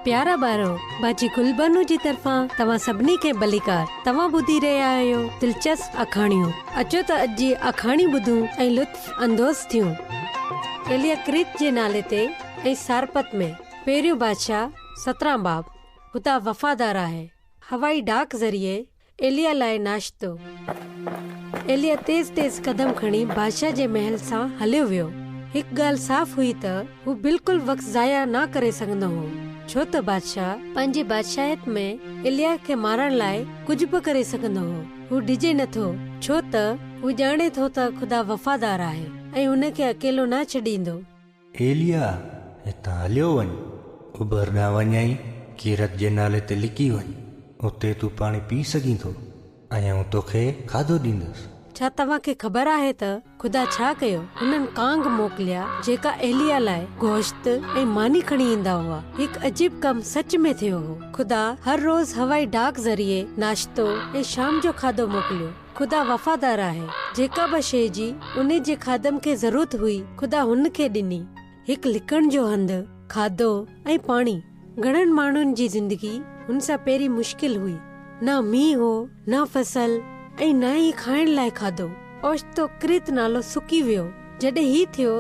प्यारा ॿारो, बाजी गुलबानो जी तरफ़ां तव्हां सभिनी खे भलीकार। तव्हां ॿुधी रहिया आहियो दिलचस्प अखाणियूं। अचो त अॼु जी अखाणी ॿुधूं ऐं लुत्फ़ अंदोज़ थियूं। एलिया क्रीत जे नाले ते ऐं सारपत में पहिरियों बादशाह 17 बाब। ख़ुदा वफ़ादार आहे। हवाई डाक ज़रिए एलिया लाइ नाश्तो। एलिया तेज़ तेज़ कदम खणी बादशाह जे महल सां हलियो वियो। हिकु ॻाल्हि साफ़ हुई त हू बिल्कुलु वक़्तु ज़ाया न करे सघंदो हो, छो त बादशाह पंहिंजी बादशाहियत में एलिया खे मारण लाइ कुझु बि करे सघंदो हो। हू डिॼे नथो, छो त हू ॼाणे थो त ख़ुदा वफ़ादार आहे ऐं हुनखे अकेलो न छॾींदो। एलिया, हितां हलियो वञ, उबर ॾांहुं वञाई कीरत जे नाले ते लिकी वञ। उते तूं पाणी पी सघीं थो ऐं आउं तोखे खाधो ॾींदुसि। छा तव्हांखे ख़बर आहे त ख़ुदा छा कयो? हुननि कांग मोकिलिया जेका एलिया लाइ गोश्त ऐं मानी खणी ईंदा हुआ। हिकु अजीब कमु सच में थियो हो। ख़ुदा हर रोज़ हवाई डाक ज़रिए नाश्तो ऐं शाम जो खाधो मोकिलियो। ख़ुदा वफ़ादार आहे। जेका बि शइ जी उन जे खादम खे ज़रूरत हुई, ख़ुदा हुन खे ॾिनी। हिकु लिकण जो हंधु, खाधो ऐं पाणी। घणनि माण्हुनि जी ज़िंदगी हुन सां पहिरीं मुश्किल हुई। न मींहुं हो, न फसल ऐं न ई खाइण लाइ खाधो। ओचितो क्रीत नालो सुकी वियो। जॾहिं ही थियो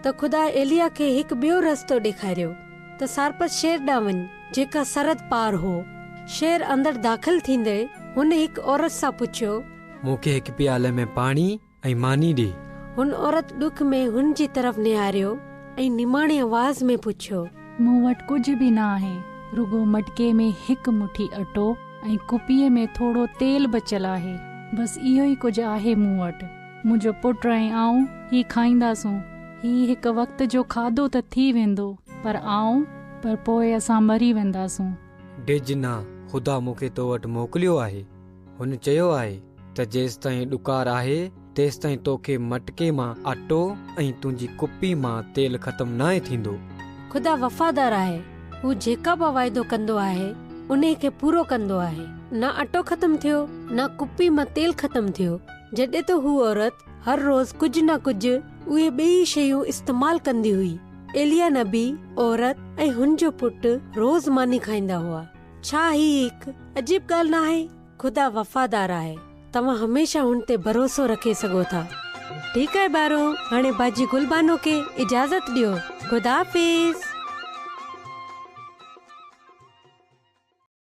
त ख़ुदा एलिया खे हिकु ॿियो रस्तो ॾेखारियो त सारपत शहर ॾांहुं वञ जेका सरहद पार हो। शहर अंदरि दाख़िल थींदे हुन हिकु औरत सां पुछियो, मूंखे हिकु प्याले में पाणी ऐं मानी ॾे। हुन औरत ॾुख में हुन जी तरफ़ निहारियो ऐं निमाणी आवाज़ में पुछियो, मूं वटि कुझु बि न आहे, रुगो मटके में हिकु मुठी अटो ऐं कुपीअ में थोरो तेल बचियल आहे। बसि इहो ई कुझु आहे मूं वटि। मुंहिंजो पुटु ऐं आऊं ही खाईंदासूं। ही हिकु वक़्त जो खाधो त थी वेंदो, पर पोइ असां मरी वेंदासूं। डिज न, ख़ुदा मूंखे तो वटि मोकिलियो आहे। हुन चयो आहे त जेसि ताईं ॾुकार आहे तेसि ताईं तोखे मटके मां अटो ऐं तुंहिंजी कुपी मां तेल ख़तमु न थींदो। ख़ुदा वफ़ादार आहे। हू जेका बि वाइदो कंदो आहे उन खे पूरो कंदो आहे। न अटो ख़तम थियो, न कुपी मां तेल ख़तम थियो। जॾहिं त हू औरत हर रोज़ कुझु न कुझु उहे ॿई शयूं इस्तेमाल कंदी हुई। एलिया नबी, औरत ऐं हुन जो पुटु रोज़ मानी खाईंदा हुआ। छा ही हिकु अजीब ॻाल्हि न आहे? ख़ुदा वफ़ादार आहे। तव्हां हमेशा हुन ते भरोसो रखे सघो था। ठीकु आहे ॿारो, हाणे बाजी गुलबानो खे इजाज़त ॾियो। ख़ुदा हाफ़िज़।